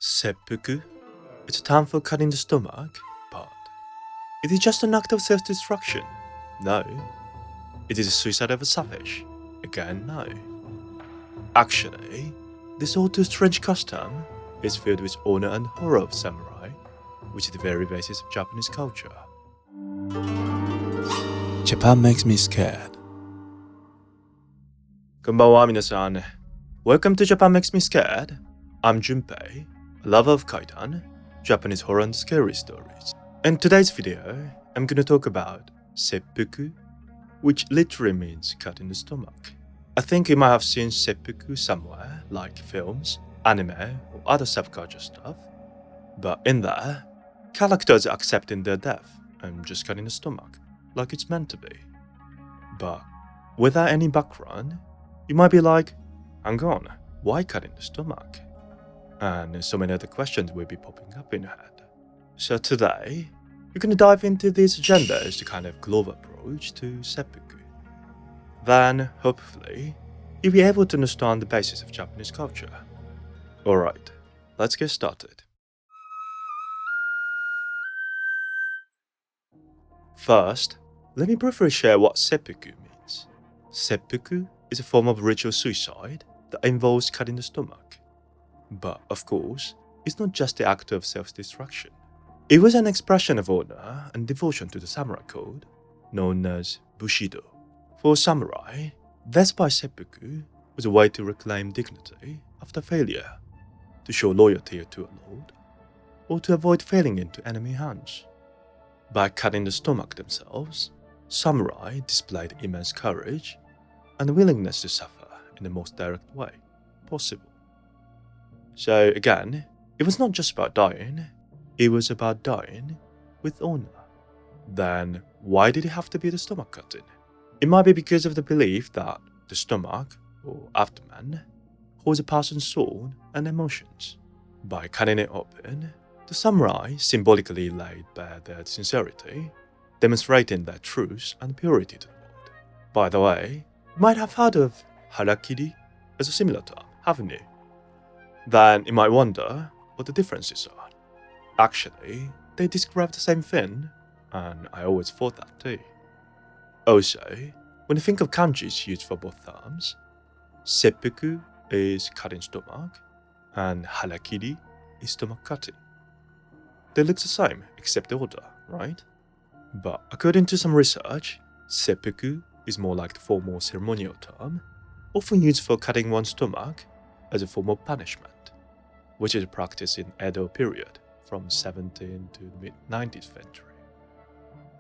Seppuku is a term for cutting the stomach, but it is just an act of self-destruction. No. It is a suicide of a savage. Again, no. Actually, this all too strange custom is filled with honor and horror of samurai, which is the very basis of Japanese culture. Japan makes me scared. こんばんは、皆さん。Welcome to Japan Makes Me Scared. I'm Junpei, a lover of kaidan, Japanese horror and scary stories. In today's video, I'm gonna talk about seppuku, which literally means cut in the stomach. I think you might have seen seppuku somewhere, like films, anime, or other subculture stuff. But in there, characters are accepting their death and just cutting the stomach, like it's meant to be. But without any background, you might be like, hang on, why cutting the stomach? And so many other questions will be popping up in your head. So today, we're going to dive into these agendas to kind of global approach to seppuku. Then, hopefully, you'll be able to understand the basis of Japanese culture. Alright, let's get started. First, let me briefly share what seppuku means. Seppuku is a form of ritual suicide that involves cutting the stomach. But, of course, it's not just the act of self-destruction. It was an expression of honor and devotion to the samurai code, known as bushido. For samurai, death by seppuku was a way to reclaim dignity after failure, to show loyalty to a lord, or to avoid falling into enemy hands. By cutting the stomach themselves, samurai displayed immense courage and willingness to suffer in the most direct way possible. So again, it was not just about dying, it was about dying with honor. Then why did it have to be the stomach cutting? It might be because of the belief that the stomach, or abdomen, holds a person's soul and emotions. By cutting it open, the samurai symbolically laid bare their sincerity, demonstrating their truth and purity to the world. By the way, you might have heard of Harakiri as a similar term, haven't you? Then you might wonder what the differences are. Actually, they describe the same thing, and I always thought that too. Also, when you think of kanjis used for both terms, seppuku is cutting stomach, and harakiri is stomach cutting. They look the same, except the order, right? But according to some research, seppuku is more like the formal ceremonial term, often used for cutting one's stomach as a form of punishment, which is practiced in Edo period from 17th to mid-19th century.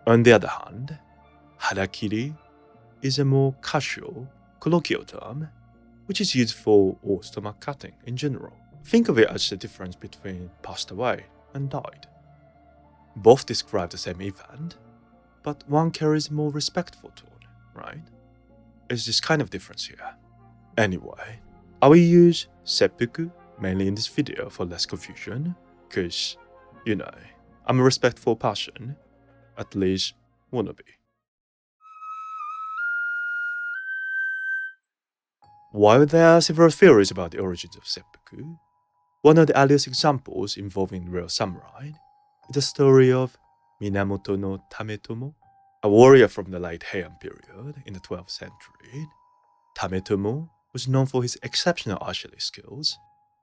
On the other hand, harakiri is a more casual, colloquial term, which is used for all stomach cutting in general. Think of it as the difference between passed away and died. Both describe the same event, but one carries a more respectful tone, right? It's this kind of difference here. Anyway, I will use seppuku mainly in this video for less confusion, cause, I'm a respectful person, at least wanna be. While there are several theories about the origins of seppuku, one of the earliest examples involving real samurai is the story of Minamoto no Tametomo, a warrior from the late Heian period in the 12th century. Tametomo was known for his exceptional archery skills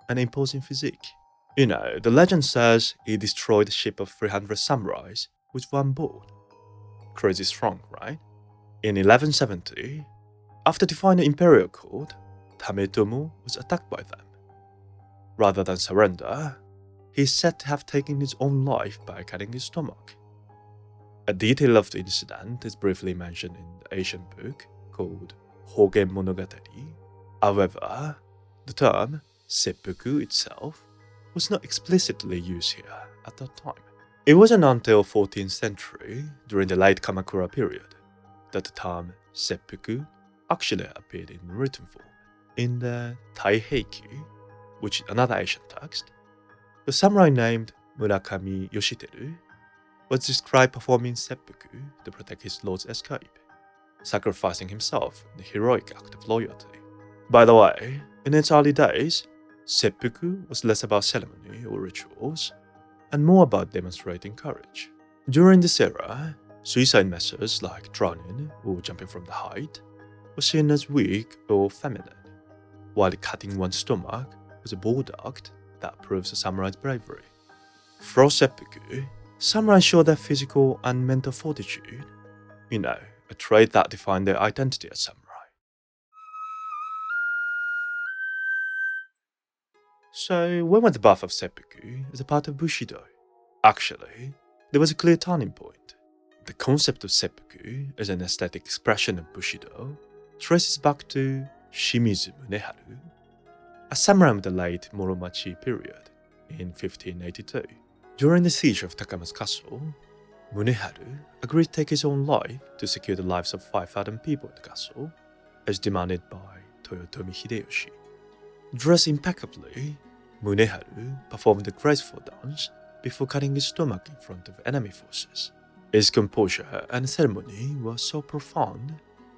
and imposing physique. The legend says he destroyed a ship of 300 samurais with one bow. Crazy strong, right? In 1170, after defying the imperial court, Tametomo was attacked by them. Rather than surrender, he is said to have taken his own life by cutting his stomach. A detail of the incident is briefly mentioned in the ancient book called Hogen Monogatari. However, the term seppuku itself was not explicitly used here at that time. It wasn't until 14th century, during the late Kamakura period, that the term seppuku actually appeared in written form. In the Taiheiki, which is another ancient text, the samurai named Murakami Yoshiteru was described performing seppuku to protect his lord's escape, sacrificing himself in a heroic act of loyalty. By the way, in its early days, Seppuku was less about ceremony or rituals, and more about demonstrating courage. During this era, suicide measures like drowning or jumping from the height were seen as weak or feminine, while cutting one's stomach was a bold act that proves a samurai's bravery. For seppuku, samurai showed their physical and mental fortitude, a trait that defined their identity as samurai. So, when was the birth of seppuku as a part of bushido? Actually, there was a clear turning point. The concept of seppuku as an aesthetic expression of bushido traces back to Shimizu Muneharu, a samurai of the late Muromachi period in 1582. During the siege of Takama's castle, Muneharu agreed to take his own life to secure the lives of 5,000 people in the castle, as demanded by Toyotomi Hideyoshi. Dressed impeccably, Muneharu performed a graceful dance before cutting his stomach in front of enemy forces. His composure and ceremony were so profound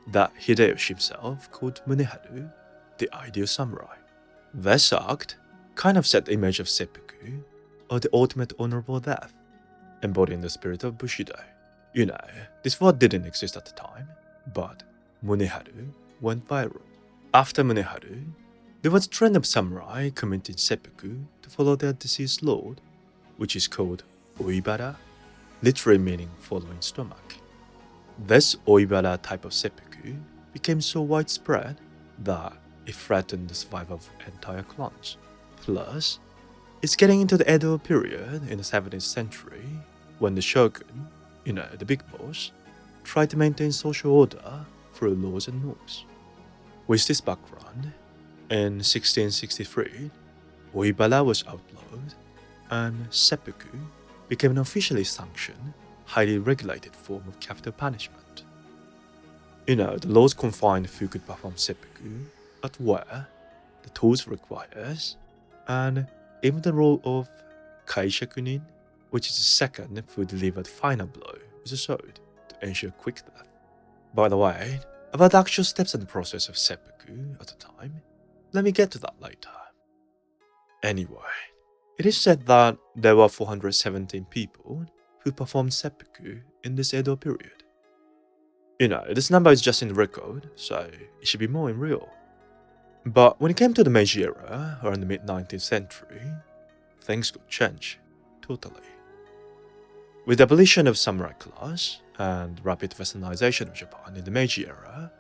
that Hideyoshi himself called Muneharu the ideal samurai. This act kind of set the image of seppuku, or the ultimate honorable death, embodying the spirit of bushido. This word didn't exist at the time, but Muneharu went viral. After Muneharu, there was a trend of samurai committing seppuku to follow their deceased lord, which is called oibara, literally meaning following stomach. This oibara type of seppuku became so widespread that it threatened the survival of entire clans. Plus, it's getting into the Edo period in the 17th century when the shogun, the big boss, tried to maintain social order through laws and norms. With this background, in 1663, oibara was outlawed and seppuku became an officially sanctioned, highly regulated form of capital punishment. The laws confined who could perform seppuku, at where, the tools requires, and even the role of kaishakunin, which is the second who delivered final blow with a sword to ensure quick death. By the way, about the actual steps and the process of seppuku at the time, let me get to that later. Anyway, it is said that there were 417 people who performed seppuku in this Edo period. This number is just in the record, so it should be more in real. But when it came to the Meiji era, around the mid-19th century, things could change totally. With the abolition of samurai class and rapid westernization of Japan in the Meiji era,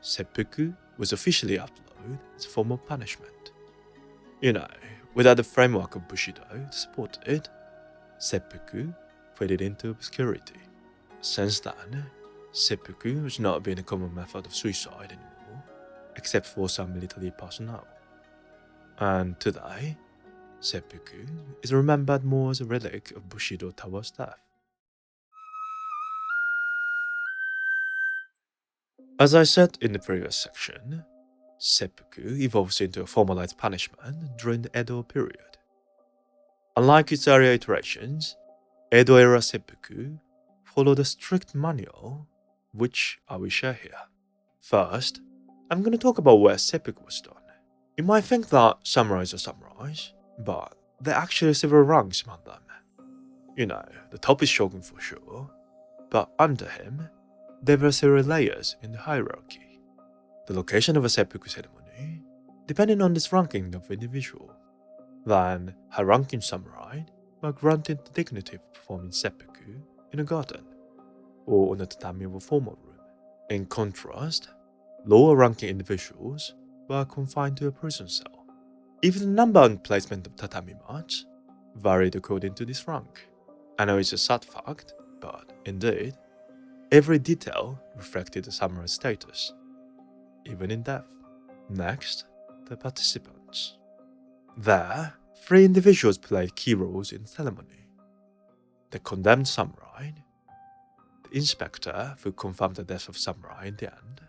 seppuku was officially outlawed as a form of punishment. Without the framework of bushido to support it, seppuku faded into obscurity. Since then, seppuku has not been a common method of suicide anymore, except for some military personnel. And today, seppuku is remembered more as a relic of bushido towards death. As I said in the previous section, seppuku evolves into a formalized punishment during the Edo period. Unlike its earlier iterations, Edo-era seppuku followed a strict manual, which I will share here. First, I'm going to talk about where seppuku was done. You might think that samurais are samurais, but there are actually several ranks among them. The top is shogun for sure, but under him, there were several layers in the hierarchy. The location of a seppuku ceremony depended on this ranking of individual. Then, high-ranking samurai were granted the dignity of performing seppuku in a garden or on a tatami of a formal room. In contrast, lower-ranking individuals were confined to a prison cell. Even the number and placement of tatami mats varied according to this rank. I know it's a sad fact, but indeed, every detail reflected the samurai's status, even in death. Next, the participants. There, 3 individuals played key roles in the ceremony. The condemned samurai, the inspector who confirmed the death of samurai in the end,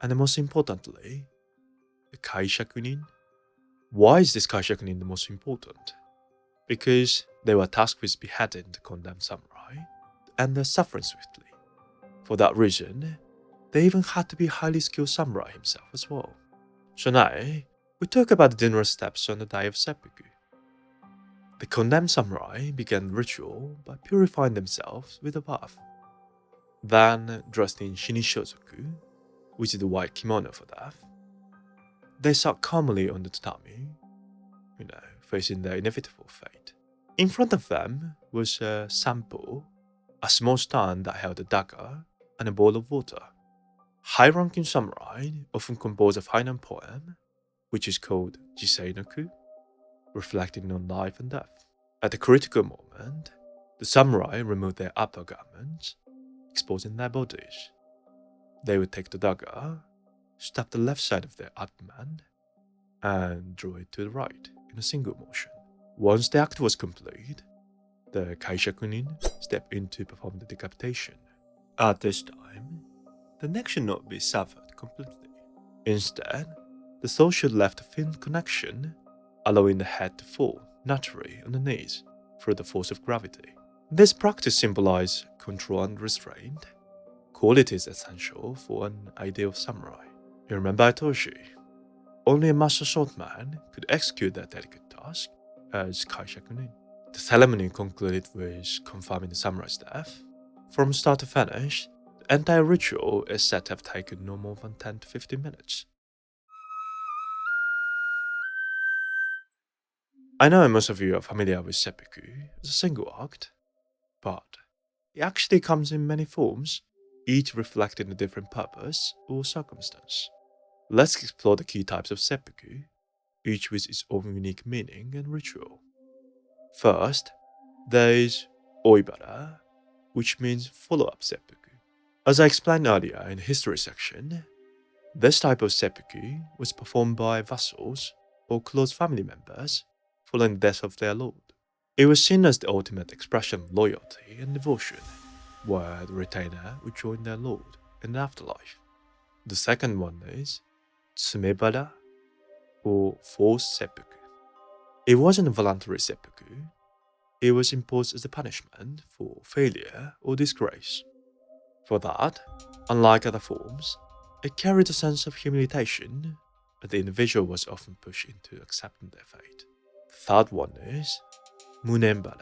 and most importantly, the kaishakunin. Why is this kaishakunin the most important? Because they were tasked with beheading the condemned samurai and their suffering swiftly. For that reason, they even had to be highly skilled samurai himself as well. So now, we we talk about the dinner steps on the day of seppuku. The condemned samurai began the ritual by purifying themselves with a bath. Then, dressed in shinishozoku, which is the white kimono for death, they sat calmly on the tatami, facing their inevitable fate. In front of them was a sampo, a small stand that held a dagger and a bowl of water. High-ranking samurai often compose a Hainan poem, which is called Jisei-no-ku, reflecting on life and death. At the critical moment, the samurai removed their upper garments, exposing their bodies. They would take the dagger, stab the left side of their abdomen, and draw it to the right in a single motion. Once the act was complete, the kaishakunin stepped in to perform the decapitation. At this time, the neck should not be severed completely. Instead, the soul should left a thin connection, allowing the head to fall naturally on the knees through the force of gravity. This practice symbolizes control and restraint, qualities essential for an ideal samurai. You remember I told you, only a master swordsman could execute that delicate task as kaishakunin. The ceremony concluded with confirming the samurai's death. From start to finish, the entire ritual is said to have taken no more than 10 to 15 minutes. I know most of you are familiar with seppuku as a single act, but it actually comes in many forms, each reflecting a different purpose or circumstance. Let's explore the key types of seppuku, each with its own unique meaning and ritual. First, there is oibara, which means follow-up seppuku. As I explained earlier in the history section, this type of seppuku was performed by vassals or close family members following the death of their lord. It was seen as the ultimate expression of loyalty and devotion, where the retainer would join their lord in the afterlife. The second one is tsumebara, or forced seppuku. It wasn't a voluntary seppuku, it was imposed as a punishment for failure or disgrace. For that, unlike other forms, it carried a sense of humiliation, and the individual was often pushed into accepting their fate. The third one is munenbara,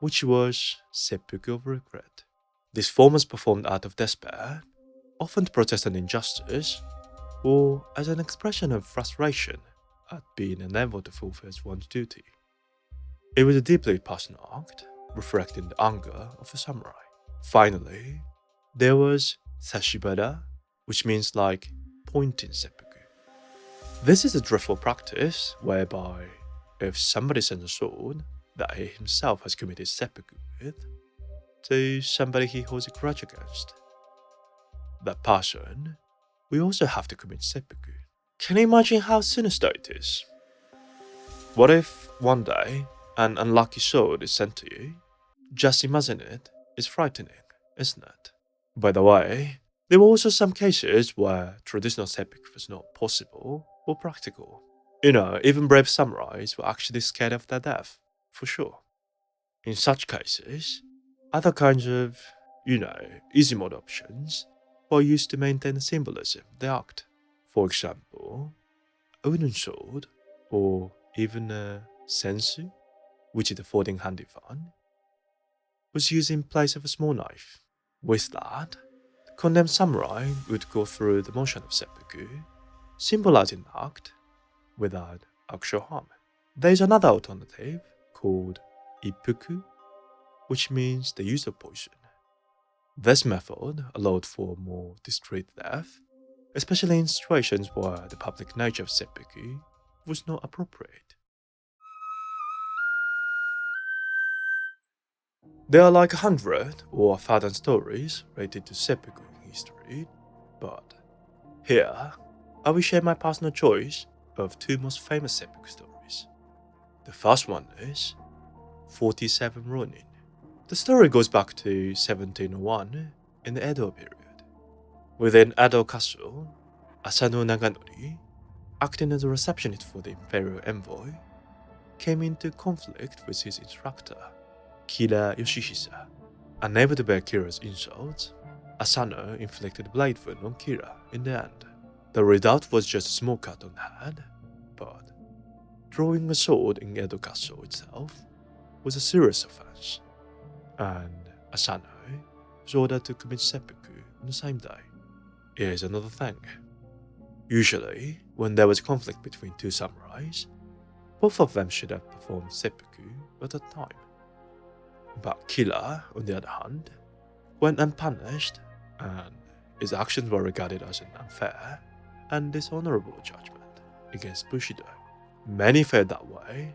which was seppuku of regret. This form was performed out of despair, often to protest an injustice, or as an expression of frustration at being unable to fulfill one's duty. It was a deeply personal act, reflecting the anger of a samurai. Finally, there was sashibara, which means like pointing seppuku. This is a dreadful practice whereby if somebody sends a sword that he himself has committed seppuku with to somebody he holds a grudge against, that person will also have to commit seppuku. Can you imagine how sinister it is? What if one day an unlucky sword is sent to you? Just imagine it. It's frightening, isn't it? By the way, there were also some cases where traditional seppuku was not possible or practical. Even brave samurais were actually scared of their death, for sure. In such cases, other kinds of, easy mode options were used to maintain the symbolism of the act. For example, a wooden sword, or even a sensu, which is a folding handy fan, was used in place of a small knife. With that, the condemned samurai would go through the motion of seppuku, symbolizing the act without actual harm. There is another alternative called ippuku, which means the use of poison. This method allowed for more discreet death, especially in situations where the public nature of seppuku was not appropriate. There are like 100 or 1,000 stories related to seppuku in history, but here I will share my personal choice of two most famous seppuku stories. The first one is 47 Ronin. The story goes back to 1701 in the Edo period. Within Edo Castle, Asano Naganori, acting as a receptionist for the imperial envoy, came into conflict with his instructor, Kira Yoshihisa. Unable to bear Kira's insults, Asano inflicted a blade wound on Kira in the end. The result was just a small cut on the head, but drawing a sword in Edo Castle itself was a serious offense, and Asano was ordered to commit seppuku on the same day. Here's another thing. Usually, when there was conflict between two samurais, both of them should have performed seppuku at a time. But Killer, on the other hand, went unpunished, and his actions were regarded as an unfair and dishonorable judgment against Bushido. Many felt that way,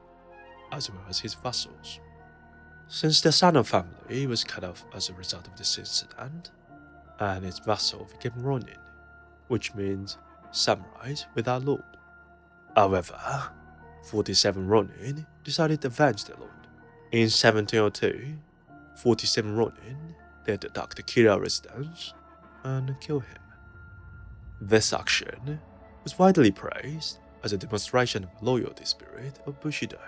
as well as his vassals. Since the Sano family was cut off as a result of this incident, and its vassal became Ronin, which means samurais without lord. However, 47 Ronin decided to avenge their lord. In 1702, 47 Ronin dared attack the Kira residence and kill him. This action was widely praised as a demonstration of the loyalty spirit of Bushido.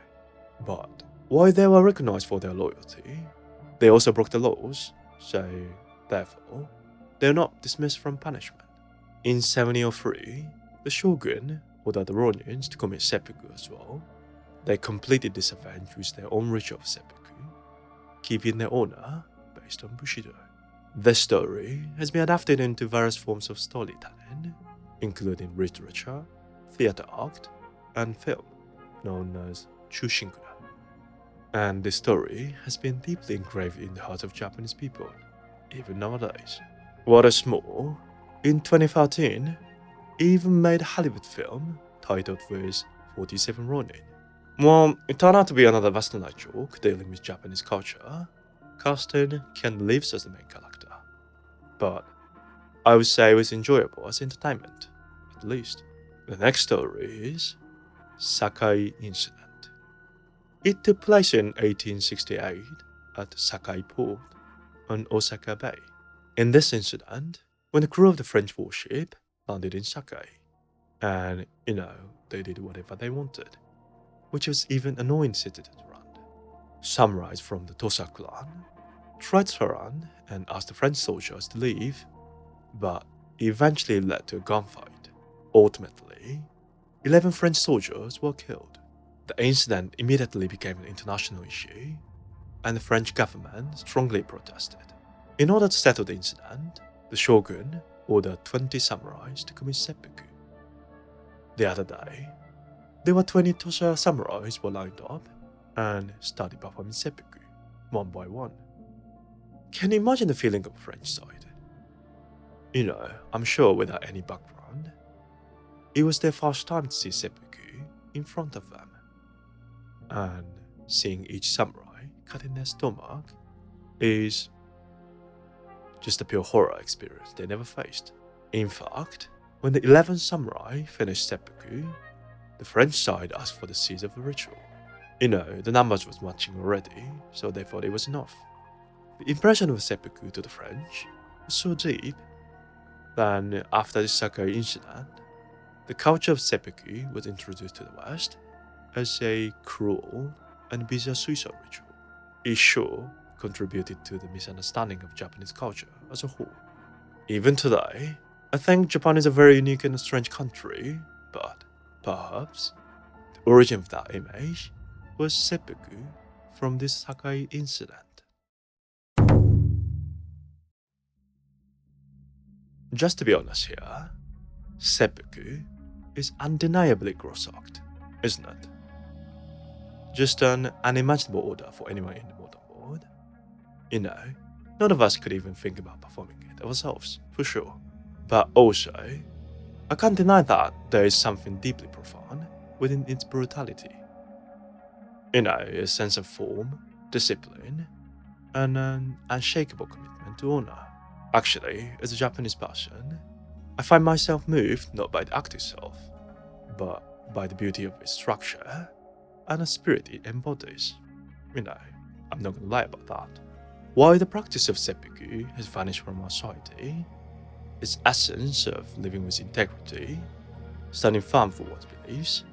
But while they were recognized for their loyalty, they also broke the laws, so therefore, they were not dismissed from punishment. In 1703, the shogun ordered the Ronins to commit seppuku as well. They completed this event with their own ritual of seppuku, keeping their honor based on Bushido. This story has been adapted into various forms of storytelling, including literature, theater act, and film, known as Chushinkura. And this story has been deeply engraved in the hearts of Japanese people, even nowadays. What is more, in 2013, he even made a Hollywood film titled with 47 Ronin. Well, it turned out to be another westernized joke dealing with Japanese culture, casting Keanu Reeves as the main character. But I would say it was enjoyable as entertainment, at least. The next story is Sakai Incident. It took place in 1868 at Sakai Port on Osaka Bay. In this incident, when the crew of the French warship landed in Sakai, and, they did whatever they wanted, which was even annoying citizens around. Samurais from the Tosa clan tried to surround and asked the French soldiers to leave, but it eventually led to a gunfight. Ultimately, 11 French soldiers were killed. The incident immediately became an international issue, and the French government strongly protested. In order to settle the incident, the shogun ordered 20 samurais to commit seppuku. The other day, there were 20 Tosa samurais were lined up and started performing seppuku, one by one. Can you imagine the feeling of the French side? I'm sure without any background, it was their first time to see seppuku in front of them. And seeing each samurai cutting their stomach is just a pure horror experience they never faced. In fact, when the 11 samurai finished seppuku, the French side asked for the cease of the ritual. The numbers was matching already, so they thought it was enough. The impression of seppuku to the French was so deep that after the Sakai incident, the culture of seppuku was introduced to the West as a cruel and bizarre suicide ritual. It sure contributed to the misunderstanding of Japanese culture as a whole. Even today, I think Japan is a very unique and strange country, but perhaps the origin of that image was seppuku from this Sakai incident. Just to be honest here, seppuku is undeniably a gross act, isn't it? Just an unimaginable order for anyone in the modern world. None of us could even think about performing it ourselves, for sure. But also, I can't deny that there is something deeply profound within its brutality. A sense of form, discipline, and an unshakable commitment to honor. Actually, as a Japanese person, I find myself moved not by the act itself, but by the beauty of its structure and the spirit it embodies. I'm not gonna lie about that. While the practice of seppuku has vanished from our society, its essence of living with integrity, standing firm for one's beliefs,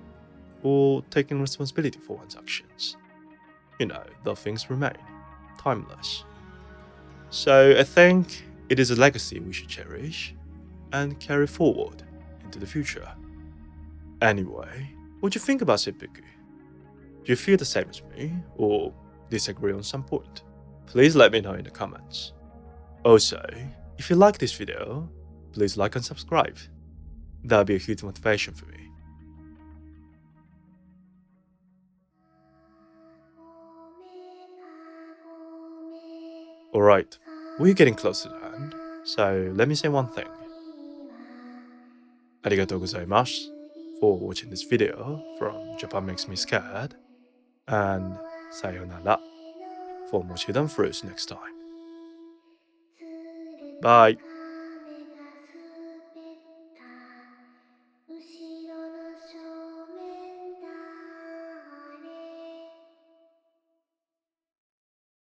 or taking responsibility for one's actions, those things remain timeless. So I think it is a legacy we should cherish and carry forward into the future. Anyway, What do you think about seppuku? Do you feel the same as me, or disagree on some point? Please let me know in the comments. Also, if you like this video, please like and subscribe. That'll be a huge motivation for me. Alright, we're getting close to the end, so let me say one thing. Arigatou gozaimasu for watching this video from Japan Makes Me Scared, and sayonara for more Chidan fruits next time. Bye!